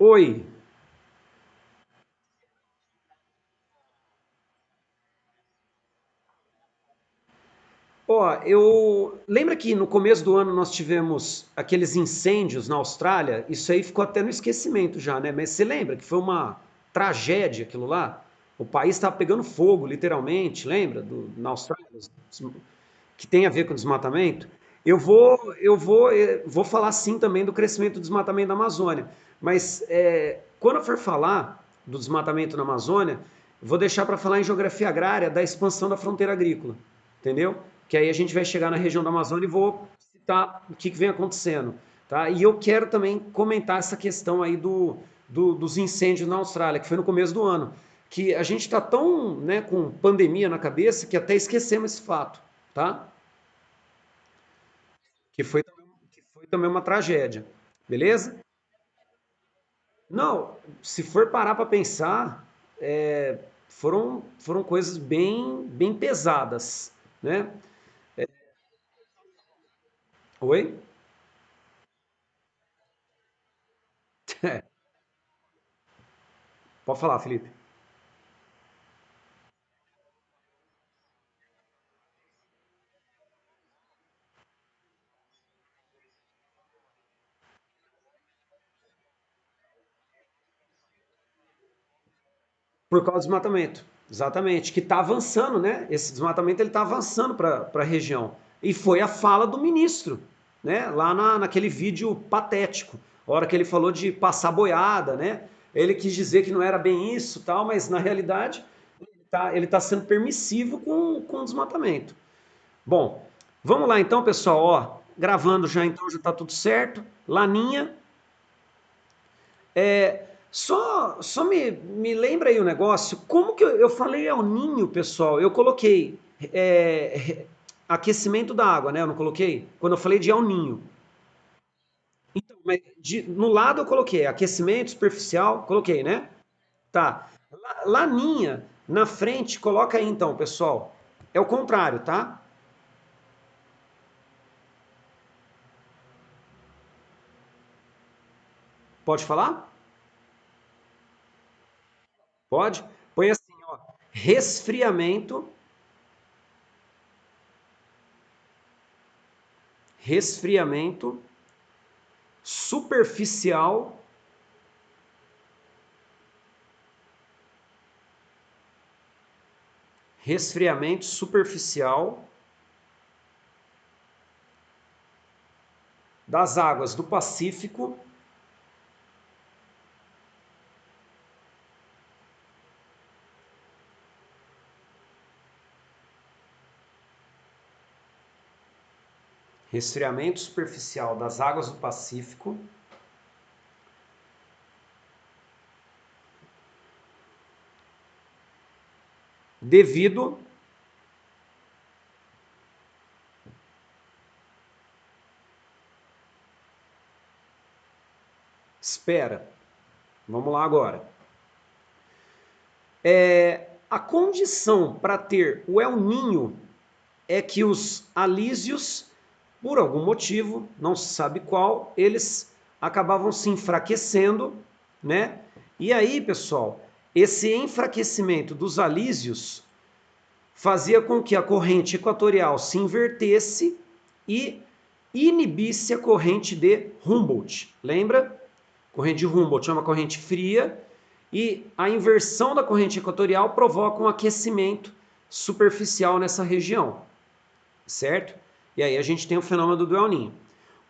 Oi. Ó, eu lembra que no começo do ano nós tivemos aqueles incêndios na Austrália? Isso aí ficou até no esquecimento já, né? Mas você lembra que foi uma tragédia aquilo lá? O país estava pegando fogo, literalmente, lembra? Na Austrália, que tem a ver com desmatamento. Eu vou falar sim também do crescimento do desmatamento da Amazônia. Mas quando eu for falar do desmatamento na Amazônia, vou deixar para falar em geografia agrária da expansão da fronteira agrícola, entendeu? Que aí a gente vai chegar na região da Amazônia e vou citar o que vem acontecendo, tá? E eu quero também comentar essa questão aí dos incêndios na Austrália, que foi no começo do ano, que a gente está tão, né, com pandemia na cabeça que até esquecemos esse fato, tá? Que foi também uma tragédia, beleza? Não, se for parar para pensar, foram coisas bem pesadas, né? Oi? Pode falar, Felipe. Por causa do desmatamento, exatamente, que está avançando, né? Esse desmatamento ele está avançando para a região. E foi a fala do ministro, né? Lá naquele vídeo patético, a hora que ele falou de passar boiada, né? Ele quis dizer que não era bem isso, tal, mas na realidade ele tá sendo permissivo com o desmatamento. Bom, vamos lá então, pessoal. Ó, gravando já, então já está tudo certo. Laninha, só me lembra aí o negócio. Como que eu falei El Ninho, pessoal? Eu coloquei aquecimento da água, né? Eu não coloquei? Quando eu falei de El Ninho. Então, mas no lado eu coloquei aquecimento superficial, coloquei, né? Tá. Laninha, na frente, coloca aí então, pessoal. É o contrário, tá? Pode falar? Pode? Põe assim, ó. Resfriamento, resfriamento superficial, resfriamento superficial das águas do Pacífico, resfriamento superficial das águas do Pacífico, devido, espera, vamos lá agora. A condição para ter o El Ninho é que os alísios, por algum motivo, não se sabe qual, eles acabavam se enfraquecendo, né? E aí, pessoal, esse enfraquecimento dos alísios fazia com que a corrente equatorial se invertesse e inibisse a corrente de Humboldt. Lembra? A corrente de Humboldt é uma corrente fria e a inversão da corrente equatorial provoca um aquecimento superficial nessa região, certo? E aí a gente tem o fenômeno do El Niño.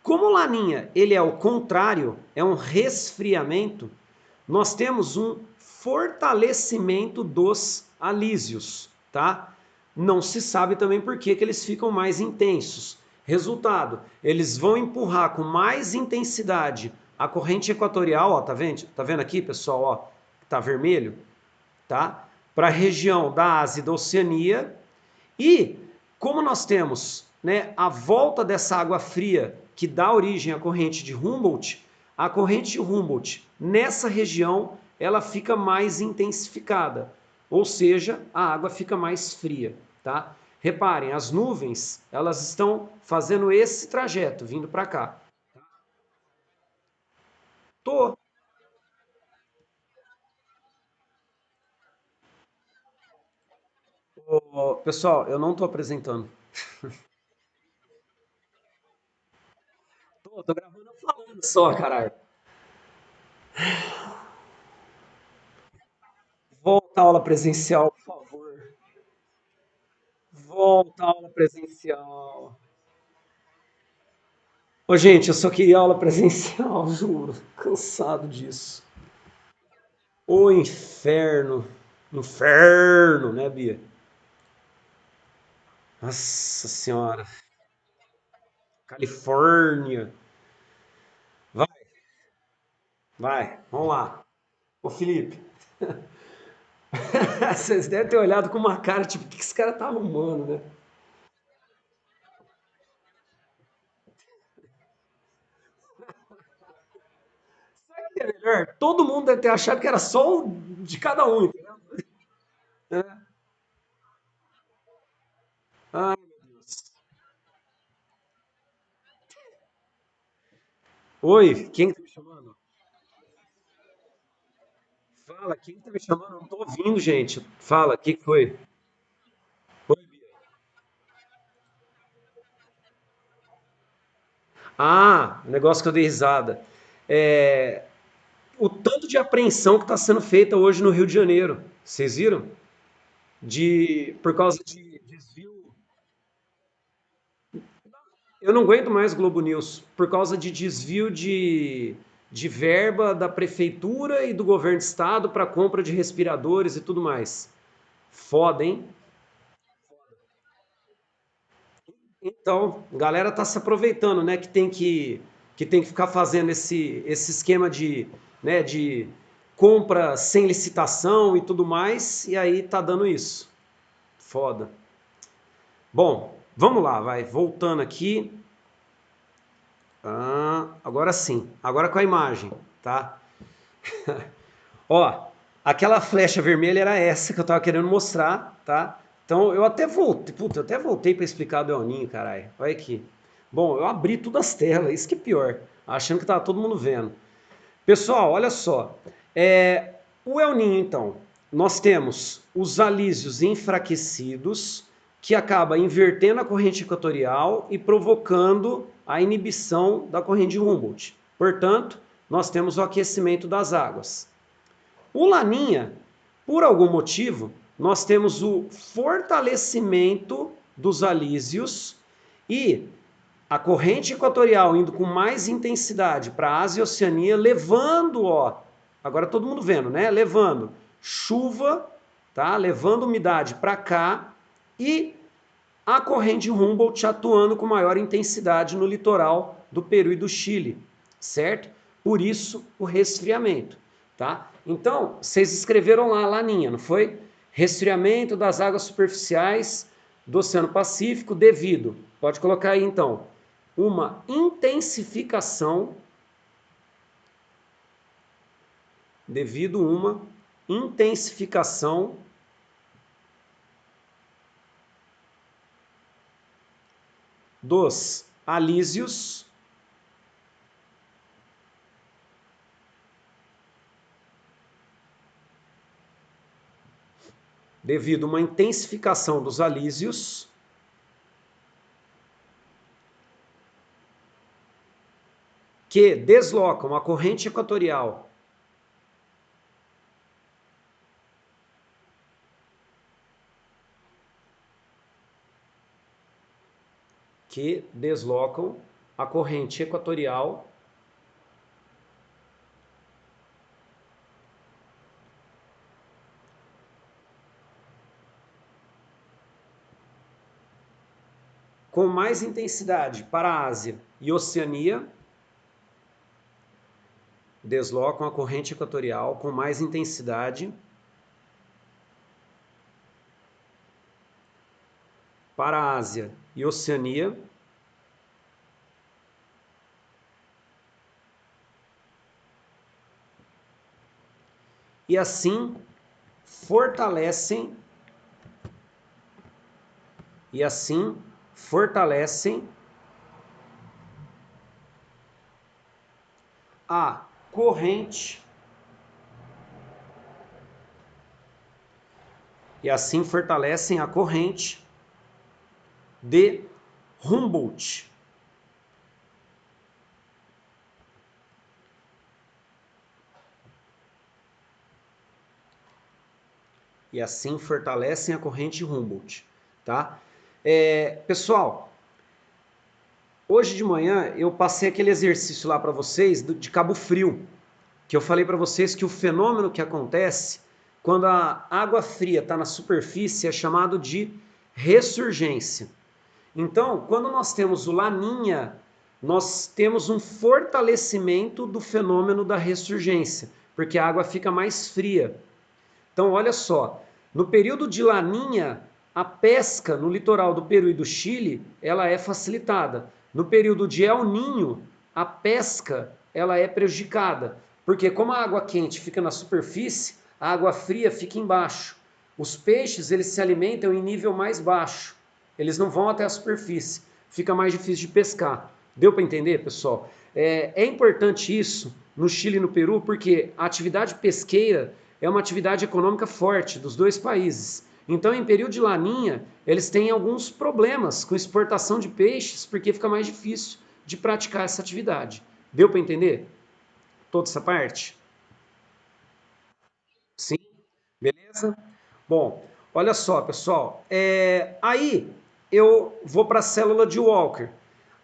Como o Laninha ele é o contrário, é um resfriamento, nós temos um fortalecimento dos alísios, tá? Não se sabe também por que eles ficam mais intensos. Resultado, eles vão empurrar com mais intensidade a corrente equatorial, ó, tá vendo? Tá vendo aqui, pessoal, ó, tá vermelho, tá? Para a região da Ásia e da Oceania. E como nós temos, né, a volta dessa água fria que dá origem à corrente de Humboldt, a corrente de Humboldt nessa região ela fica mais intensificada, ou seja, a água fica mais fria, tá? Reparem, as nuvens elas estão fazendo esse trajeto vindo para cá. Tô, pessoal, eu não tô apresentando. Tô gravando eu falando só, caralho. Volta à aula presencial, por favor. Volta à aula presencial. Ô, gente, eu só queria aula presencial, juro. Cansado disso. O inferno. Inferno, né, Bia? Nossa senhora. Califórnia. Vai, vai, vamos lá. Ô, Felipe, vocês devem ter olhado com uma cara, tipo, o que esse cara tá arrumando, né? Sabe o que é melhor? Todo mundo deve ter achado que era só um de cada um, entendeu? É. Ai, meu Deus. Oi, quem tá me chamando? Fala, quem tá me chamando? Eu não tô ouvindo, gente. Fala, o que que foi? Oi, Bia. Ah, o negócio que eu dei risada. É, o tanto de apreensão que está sendo feita hoje no Rio de Janeiro. Vocês viram? Por causa de desvio. Eu não aguento mais Globo News por causa de desvio de verba da prefeitura e do governo do estado para compra de respiradores e tudo mais. Foda, hein? Então, a galera tá se aproveitando, né? Que tem que ficar fazendo esse esquema de compra sem licitação e tudo mais, e aí tá dando isso. Foda. Bom, vamos lá, vai. Voltando aqui. Agora sim. Agora com a imagem, tá? Ó, aquela flecha vermelha era essa que eu tava querendo mostrar, tá? Então eu até voltei, puta, eu até voltei para explicar do El Ninho, caralho. Olha aqui. Bom, eu abri todas as telas, isso que é pior, achando que tava todo mundo vendo. Pessoal, olha só. O El Ninho, então, nós temos os alísios enfraquecidos, que acaba invertendo a corrente equatorial e provocando a inibição da corrente de Humboldt. Portanto, nós temos o aquecimento das águas. O Laninha, por algum motivo, nós temos o fortalecimento dos alísios e a corrente equatorial indo com mais intensidade para a Ásia e Oceania, levando, ó, agora todo mundo vendo, né? Levando chuva, tá? Levando umidade para cá e a corrente Humboldt atuando com maior intensidade no litoral do Peru e do Chile, certo? Por isso o resfriamento, tá? Então, vocês escreveram lá, Laninha, não foi? Resfriamento das águas superficiais do Oceano Pacífico devido, pode colocar aí então, uma intensificação, devido uma intensificação dos alísios devido a uma intensificação dos alísios que deslocam a corrente equatorial que deslocam a corrente equatorial com mais intensidade para a Ásia e Oceania, deslocam a corrente equatorial com mais intensidade para a Ásia e Oceania, e assim fortalecem e assim fortalecem a corrente e assim fortalecem a corrente de Humboldt. E assim fortalecem a corrente Humboldt, tá? Pessoal, hoje de manhã eu passei aquele exercício lá para vocês de Cabo Frio, que eu falei para vocês que o fenômeno que acontece quando a água fria está na superfície é chamado de ressurgência. Então, quando nós temos o Laninha, nós temos um fortalecimento do fenômeno da ressurgência, porque a água fica mais fria. Então, olha só, no período de Laninha, a pesca no litoral do Peru e do Chile, ela é facilitada. No período de El Ninho, a pesca, ela é prejudicada, porque como a água quente fica na superfície, a água fria fica embaixo. Os peixes, eles se alimentam em nível mais baixo. Eles não vão até a superfície. Fica mais difícil de pescar. Deu para entender, pessoal? É importante isso no Chile e no Peru, porque a atividade pesqueira é uma atividade econômica forte dos dois países. Então, em período de laninha, eles têm alguns problemas com exportação de peixes, porque fica mais difícil de praticar essa atividade. Deu para entender toda essa parte? Sim? Beleza? Bom, olha só, pessoal. Aí eu vou para a célula de Walker.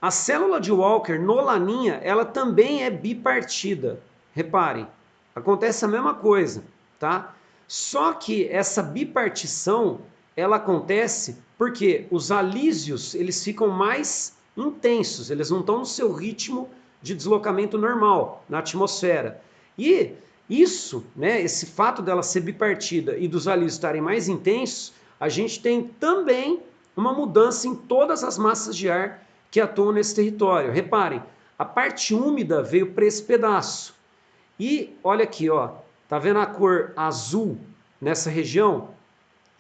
A célula de Walker no laninha, ela também é bipartida. Reparem, acontece a mesma coisa, tá? Só que essa bipartição, ela acontece porque os alísios, eles ficam mais intensos, eles não estão no seu ritmo de deslocamento normal na atmosfera. E isso, né, esse fato dela ser bipartida e dos alísios estarem mais intensos, a gente tem também uma mudança em todas as massas de ar que atuam nesse território. Reparem, a parte úmida veio para esse pedaço. E olha aqui, ó, tá vendo a cor azul nessa região?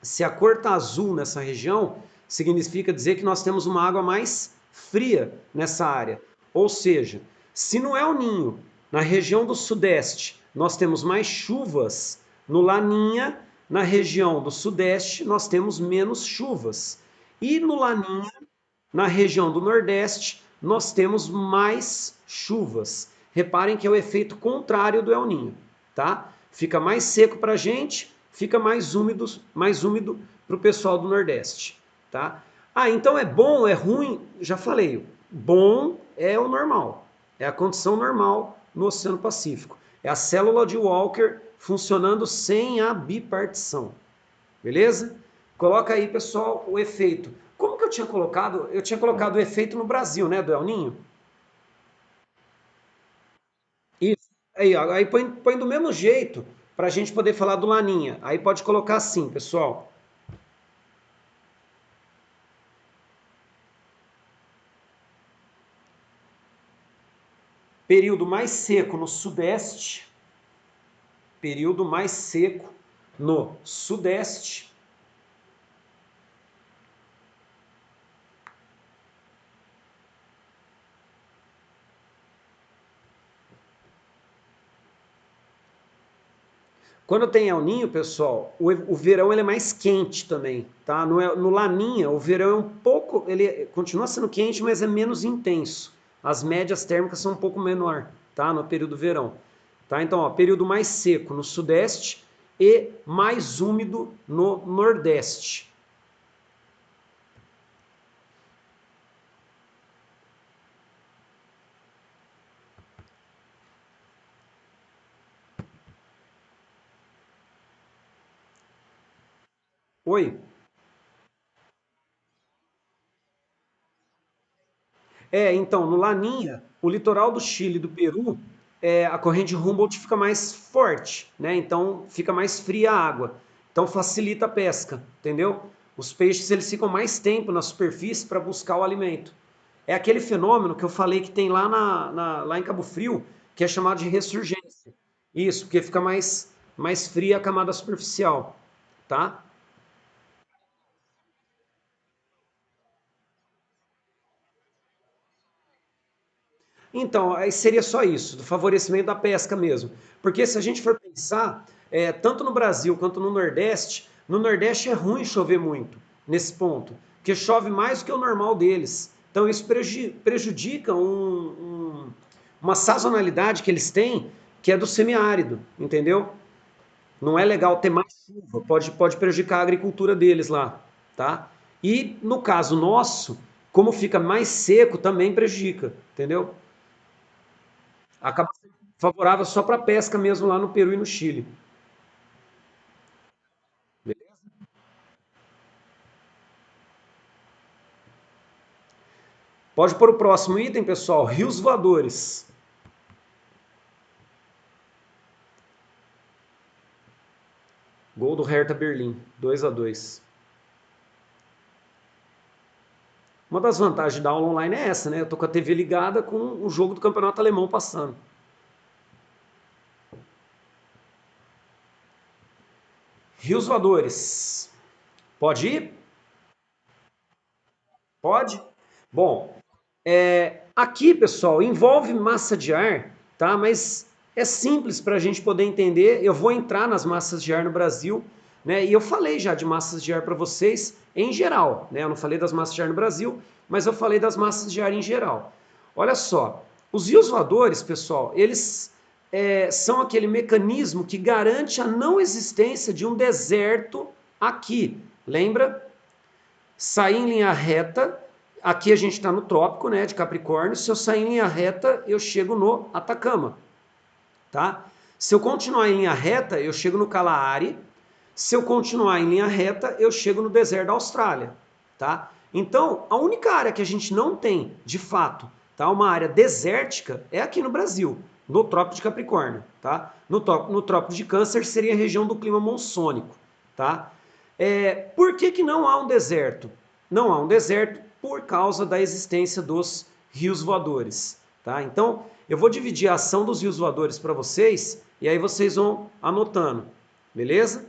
Se a cor tá azul nessa região, significa dizer que nós temos uma água mais fria nessa área. Ou seja, se no El Ninho, na região do sudeste, nós temos mais chuvas, no Laninha, na região do sudeste, nós temos menos chuvas. E no Laninha, na região do Nordeste, nós temos mais chuvas. Reparem que é o efeito contrário do El Ninho, tá? Fica mais seco para a gente, fica mais úmido para o pessoal do Nordeste, tá? Ah, então é bom, é ruim? Já falei. Bom é o normal, é a condição normal no Oceano Pacífico. É a célula de Walker funcionando sem a bipartição. Beleza? Coloca aí, pessoal, o efeito. Como que eu tinha colocado? Eu tinha colocado o efeito no Brasil, né, do El Ninho? Isso. Aí, ó, aí põe do mesmo jeito para a gente poder falar do Laninha. Aí pode colocar assim, pessoal. Período mais seco no Sudeste. Período mais seco no Sudeste. Quando tem El Ninho, pessoal, o verão ele é mais quente também, tá? No Laninha, o verão é um pouco, ele continua sendo quente, mas é menos intenso. As médias térmicas são um pouco menor, tá? No período verão, tá? Então, ó, período mais seco no Sudeste e mais úmido no Nordeste. Oi? Então, no Laninha, o litoral do Chile e do Peru, a corrente Humboldt fica mais forte, né? Então fica mais fria a água. Então facilita a pesca, entendeu? Os peixes eles ficam mais tempo na superfície para buscar o alimento. É aquele fenômeno que eu falei que tem lá, lá em Cabo Frio, que é chamado de ressurgência. Isso, porque fica mais fria a camada superficial, tá? Então, aí seria só isso, do favorecimento da pesca mesmo. Porque se a gente for pensar, tanto no Brasil quanto no Nordeste, No Nordeste é ruim chover muito nesse ponto, porque chove mais do que o normal deles. Então isso prejudica uma sazonalidade que eles têm, que é do semiárido, entendeu? Não é legal ter mais chuva, pode prejudicar a agricultura deles lá, tá? E no caso nosso, como fica mais seco, também prejudica, entendeu? Acaba sendo favorável só para pesca mesmo lá no Peru e no Chile. Pode pôr o próximo item, pessoal. Rios voadores. Gol do Hertha Berlim, 2-2. Uma das vantagens da aula online é essa, né? Eu tô com a TV ligada com o jogo do campeonato alemão passando. Rios voadores. Pode ir? Pode? Bom, aqui, pessoal, envolve massa de ar, tá? Mas é simples para a gente poder entender. Eu vou entrar nas massas de ar no Brasil, né? E eu falei já de massas de ar para vocês em geral, né? Eu não falei das massas de ar no Brasil, mas eu falei das massas de ar em geral. Olha só, os rios voadores, pessoal, eles são aquele mecanismo que garante a não existência de um deserto aqui. Lembra? Sair em linha reta, aqui a gente está no trópico, né, de Capricórnio. Se eu sair em linha reta, eu chego no Atacama, tá? Se eu continuar em linha reta, eu chego no Kalahari. Se eu continuar em linha reta, eu chego no deserto da Austrália, tá? Então, a única área que a gente não tem, de fato, tá, uma área desértica é aqui no Brasil, no Trópico de Capricórnio, tá? No Trópico de Câncer seria a região do clima monsônico, tá? Por que que não há um deserto? Não há um deserto por causa da existência dos rios voadores, tá? Então, eu vou dividir a ação dos rios voadores para vocês e aí vocês vão anotando, beleza?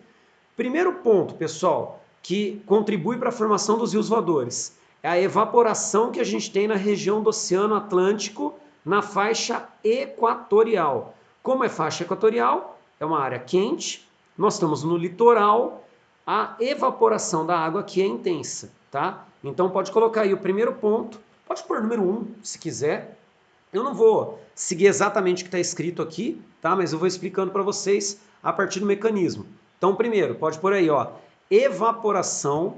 Primeiro ponto, pessoal, que contribui para a formação dos rios voadores é a evaporação que a gente tem na região do Oceano Atlântico, na faixa equatorial. Como é faixa equatorial, é uma área quente, nós estamos no litoral, a evaporação da água aqui é intensa, tá? Então pode colocar aí o primeiro ponto, pode pôr número 1, se quiser. Eu não vou seguir exatamente o que está escrito aqui, tá? Mas eu vou explicando para vocês a partir do mecanismo. Então, primeiro, pode pôr aí, ó, evaporação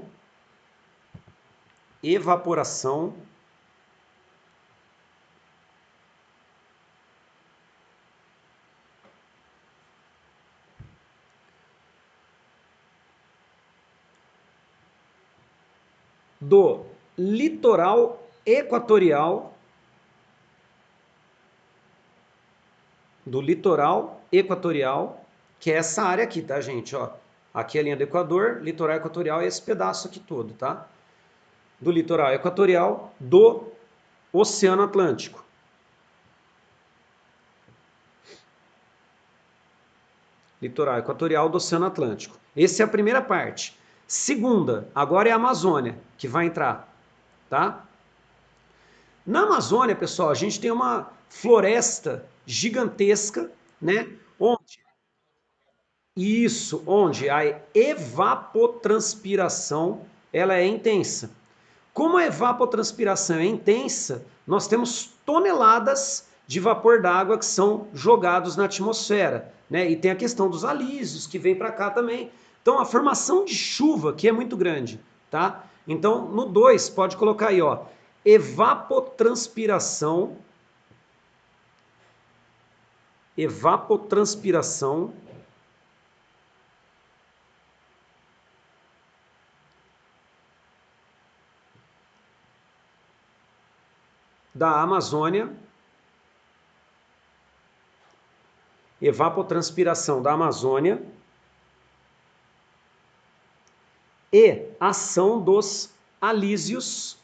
do litoral equatorial, que é essa área aqui, tá, gente? Ó, aqui é a linha do Equador, litoral equatorial é esse pedaço aqui todo, tá? Do litoral equatorial do Oceano Atlântico. Litoral equatorial do Oceano Atlântico. Essa é a primeira parte. Segunda, agora é a Amazônia que vai entrar, tá? Na Amazônia, pessoal, a gente tem uma floresta gigantesca, né? Onde a evapotranspiração ela é intensa. Como a evapotranspiração é intensa, nós temos toneladas de vapor d'água que são jogados na atmosfera, né? E tem a questão dos alísios que vem para cá também. Então a formação de chuva aqui é muito grande, tá? Então no 2 pode colocar aí, ó, evapotranspiração da Amazônia, e ação dos alísios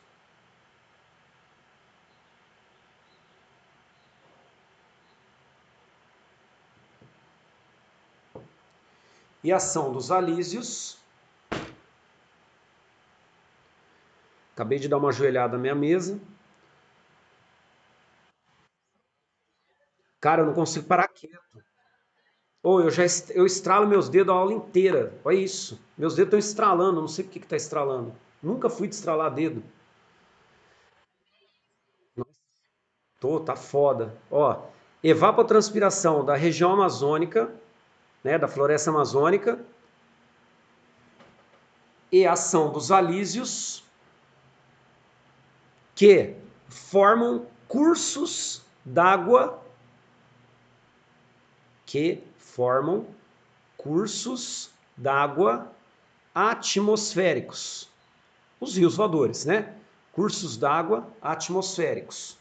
Acabei de dar uma joelhada na minha mesa. Cara, eu não consigo parar quieto. Ou eu estralo meus dedos a aula inteira. Olha isso. Meus dedos estão estralando, não sei por que está estralando. Nunca fui de estralar dedo. Tá foda. Ó, evapotranspiração da região amazônica, né, da floresta amazônica, e a ação dos alísios que formam cursos d'água que formam cursos d'água atmosféricos. Os rios voadores, né? Cursos d'água atmosféricos.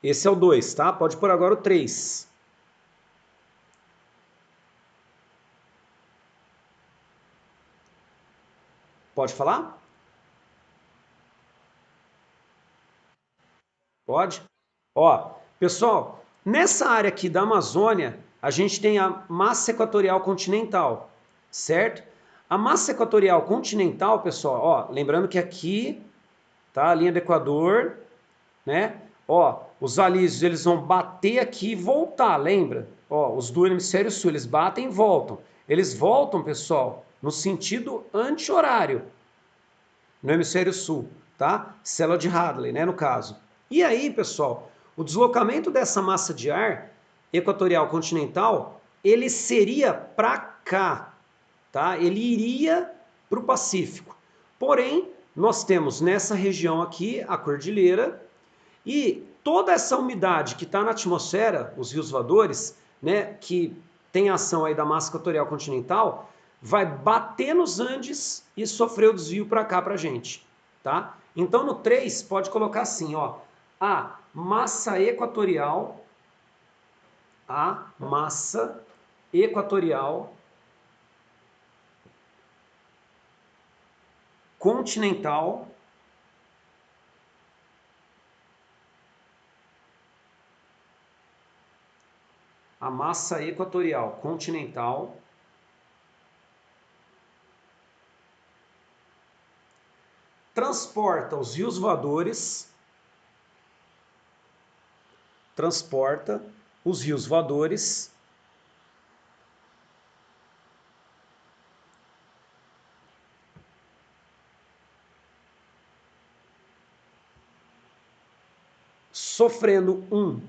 Esse é o 2, tá? Pode pôr agora o 3. Pode falar? Pode? Ó, pessoal, nessa área aqui da Amazônia, a gente tem a massa equatorial continental, certo? A massa equatorial continental, pessoal, ó, lembrando que aqui tá a linha do Equador, né? Ó, os alísios eles vão bater aqui e voltar, lembra? Ó, os do hemisfério sul, eles batem e voltam. Eles voltam, pessoal, no sentido anti-horário, no hemisfério sul, tá? Célula de Hadley, né, no caso. E aí, pessoal, o deslocamento dessa massa de ar equatorial continental, ele seria para cá, tá? Ele iria para o Pacífico. Porém, nós temos nessa região aqui a cordilheira e toda essa umidade que está na atmosfera, os rios voadores, né, que tem ação aí da massa equatorial continental, vai bater nos Andes e sofrer o desvio para cá para a gente, tá? Então no 3 pode colocar assim, ó, a massa equatorial continental a massa equatorial continental transporta os rios voadores, sofrendo um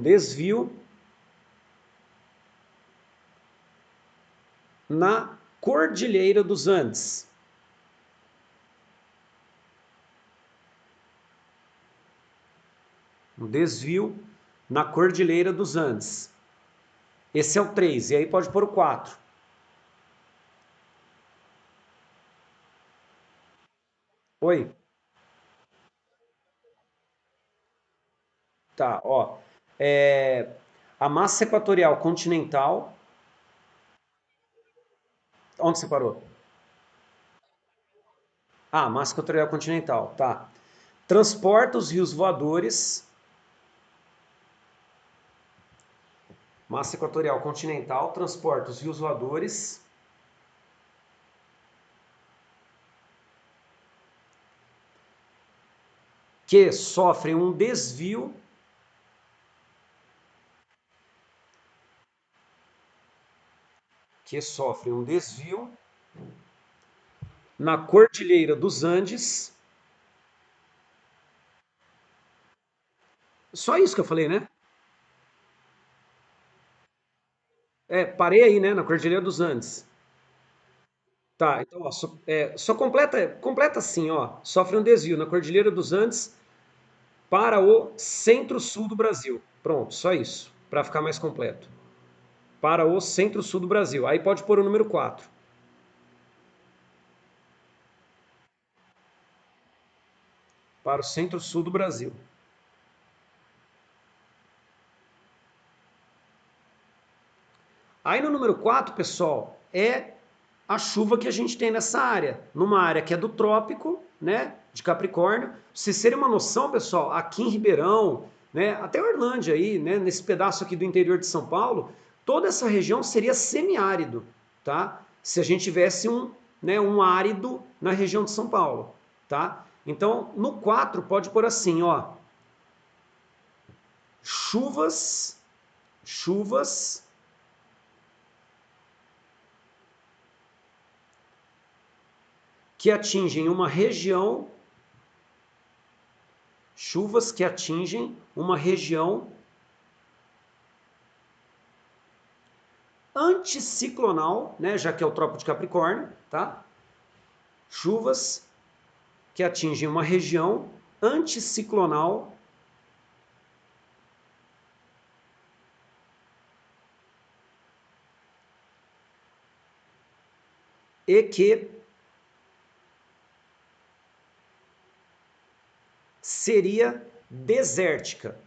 desvio na Cordilheira dos Andes. Um desvio na Cordilheira dos Andes. Esse é o 3, e aí pode pôr o 4. Oi? Tá, ó. É, a massa equatorial continental. Onde você parou? Ah, massa equatorial continental, tá. Transporta os rios voadores. Massa equatorial continental transporta os rios voadores que sofrem um desvio na Cordilheira dos Andes. Só isso que eu falei, né? É, parei aí, né? Na Cordilheira dos Andes. Tá, então, ó, só completa assim, ó. Sofre um desvio na Cordilheira dos Andes para o centro-sul do Brasil. Pronto, só isso, para ficar mais completo. Para o centro-sul do Brasil. Aí pode pôr o número 4. Para o centro-sul do Brasil. Aí no número 4, pessoal, é a chuva que a gente tem nessa área. Numa área que é do trópico, né? de Capricórnio. Pra vocês terem uma noção, pessoal, aqui em Ribeirão, né, até Orlândia aí, né, nesse pedaço aqui do interior de São Paulo, toda essa região seria semiárido, tá? Se a gente tivesse um árido na região de São Paulo, tá? Então, no 4 pode pôr assim, ó, chuvas, chuvas que atingem uma região, chuvas que atingem uma região anticiclonal, né, já que é o Trópico de Capricórnio, tá? Chuvas que atingem uma região anticiclonal e que seria desértica.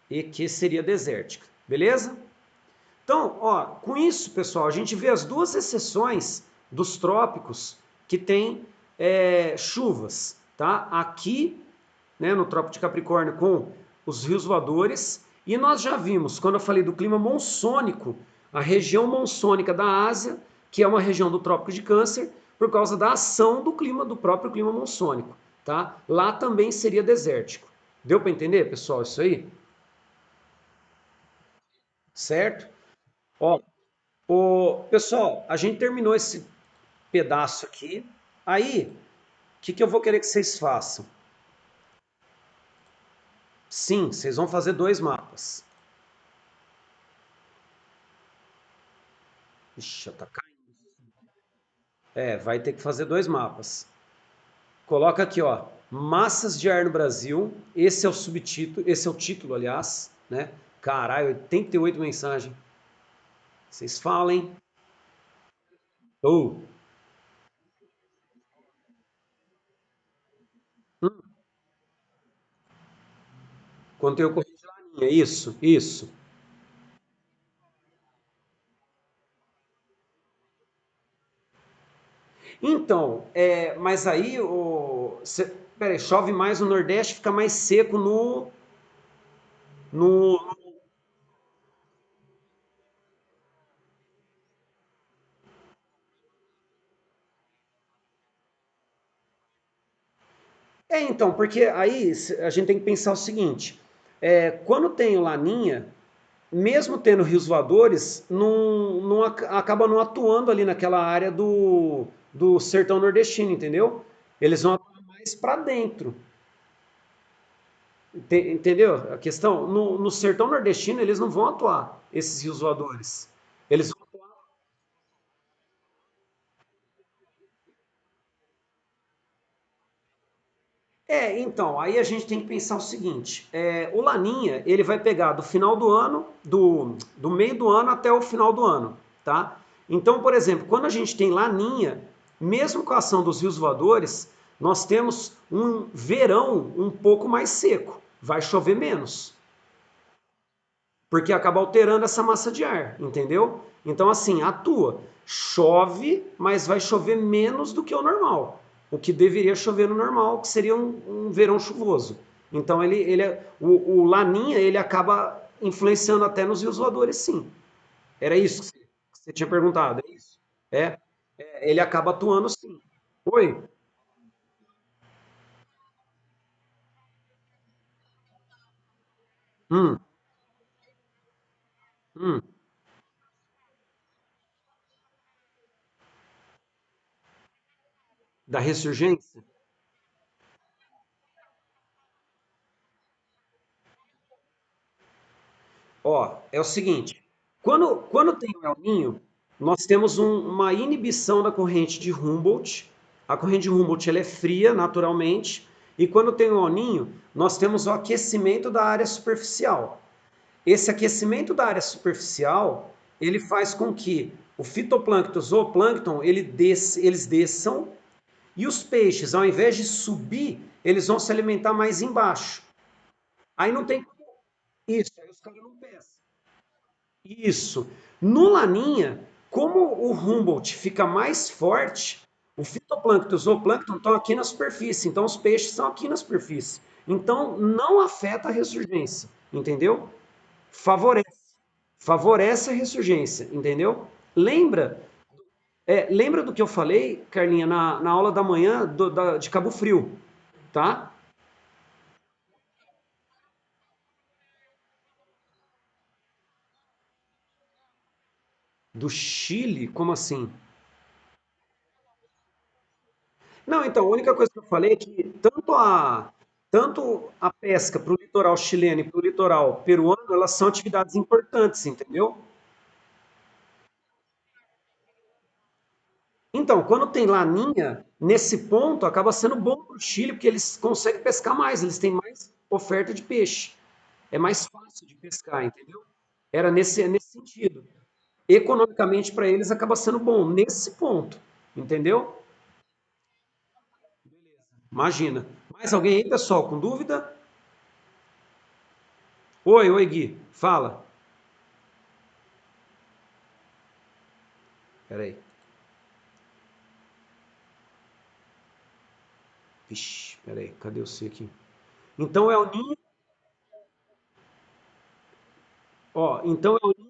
E que seria desértica, beleza? Então, ó, com isso, pessoal, a gente vê as duas exceções dos trópicos que tem chuvas, tá? Aqui, né, no Trópico de Capricórnio, com os rios voadores, e nós já vimos, quando eu falei do clima monsônico, a região monsônica da Ásia, que é uma região do Trópico de Câncer, por causa da ação do clima, do próprio clima monsônico, tá? Lá também seria desértico. Deu para entender, pessoal, isso aí? Certo? Ó, pessoal, a gente terminou esse pedaço aqui. Aí, o que eu vou querer que vocês façam? Sim, vocês vão fazer dois mapas. Ixi, tá caindo. Vai ter que fazer dois mapas. Coloca aqui, ó, massas de ar no Brasil. Esse é o subtítulo, esse é o título, aliás, né? Caralho, 88 mensagens. Vocês falem. Oh, hum, conteúdo corrente de laninha. Isso, isso. Então, mas aí peraí, chove mais no Nordeste, fica mais seco no. Então, porque aí a gente tem que pensar o seguinte: quando tem o Laninha, mesmo tendo rios voadores, acaba não atuando ali naquela área do sertão nordestino, entendeu? Eles vão atuar mais para dentro. Entendeu a questão? No sertão nordestino, eles não vão atuar, esses rios voadores. Eles vão. Então, aí a gente tem que pensar o seguinte: o Laninha ele vai pegar do final do ano, do meio do ano até o final do ano, tá? Então, por exemplo, quando a gente tem Laninha, mesmo com a ação dos rios voadores, nós temos um verão um pouco mais seco, vai chover menos, porque acaba alterando essa massa de ar, entendeu? Então, assim, atua. Chove, mas vai chover menos do que o normal. O que deveria chover no normal, que seria um verão chuvoso. Então, o Laninha, ele acaba influenciando até nos rios voadores, sim. Era isso que você tinha perguntado, é isso? É, ele acaba atuando sim. Oi? Hum, hum, da ressurgência? Ó, é o seguinte, quando tem o El Ninho, nós temos uma inibição da corrente de Humboldt. A corrente de Humboldt ela é fria naturalmente, e quando tem o El Ninho, nós temos o aquecimento da área superficial. Esse aquecimento da área superficial, ele faz com que o fitoplâncton, o zooplâncton, eles desçam e os peixes, ao invés de subir, eles vão se alimentar mais embaixo. Aí não tem isso, aí os caras não pescam. Isso. No Laninha, como o Humboldt fica mais forte, O fitoplâncton e o zooplâncton estão aqui na superfície, então os peixes estão aqui na superfície. Então não afeta a ressurgência, entendeu? Favorece, favorece a ressurgência, entendeu? Lembra, lembra do que eu falei, Carlinha, na aula da manhã de Cabo Frio, tá? Do Chile, como assim? Não, então, a única coisa que eu falei é que tanto a pesca para o litoral chileno e para o litoral peruano, elas são atividades importantes, entendeu? Então, quando tem laninha, nesse ponto acaba sendo bom para o Chile, porque eles conseguem pescar mais, eles têm mais oferta de peixe. É mais fácil de pescar, entendeu? Era nesse sentido. Economicamente para eles acaba sendo bom nesse ponto, entendeu? Imagina. Mais alguém aí, pessoal, com dúvida? Oi, oi, Gui, fala. Peraí. Vixe, peraí, cadê o C aqui? Então é o ninho, ó, então é o ninho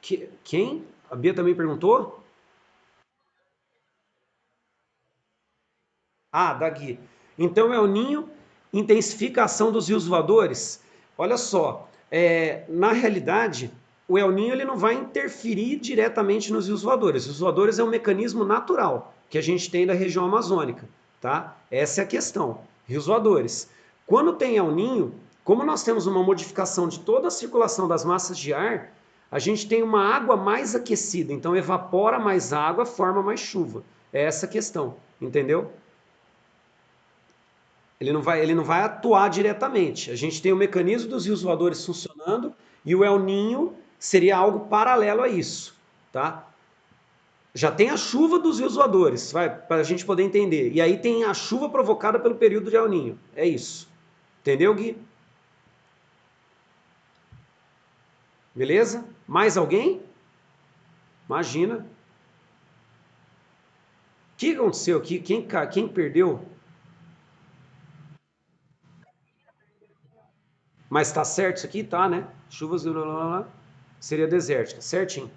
que, quem? A Bia também perguntou? Ah, da Gui. Então é o ninho, intensificação dos rios voadores. Olha só, na realidade, o El Ninho ele não vai interferir diretamente nos rios voadores. Os voadores é um mecanismo natural que a gente tem da região amazônica, tá? Essa é a questão. Rios voadores. Quando tem El Ninho, como nós temos uma modificação de toda a circulação das massas de ar, a gente tem uma água mais aquecida, então evapora mais água, forma mais chuva. É essa a questão, entendeu? Ele não vai atuar diretamente. A gente tem o mecanismo dos rios voadores funcionando e o El Ninho seria algo paralelo a isso, tá? Já tem a chuva dos rios voadores, para a gente poder entender. E aí tem a chuva provocada pelo período de El Ninho. É isso. Entendeu, Gui? Beleza? Mais alguém? Imagina. O que aconteceu aqui? Quem perdeu? Mas tá certo isso aqui? Tá, né? Chuvas seria desértica, certinho.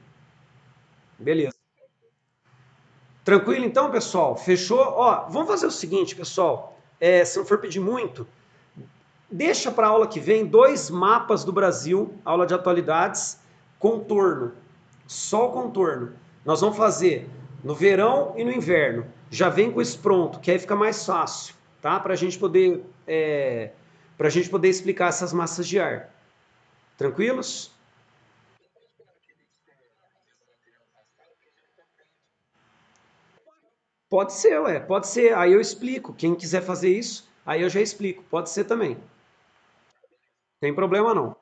Beleza. Tranquilo então, pessoal? Fechou? Ó, vamos fazer o seguinte, pessoal. Se não for pedir muito, deixa para a aula que vem dois mapas do Brasil, aula de atualidades, contorno. Só o contorno. Nós vamos fazer no verão e no inverno. Já vem com isso pronto, que aí fica mais fácil, tá? Para a gente poder explicar essas massas de ar. Tranquilos? Pode ser, ué, pode ser. Aí eu explico. Quem quiser fazer isso, aí eu já explico. Pode ser também. Tem problema não.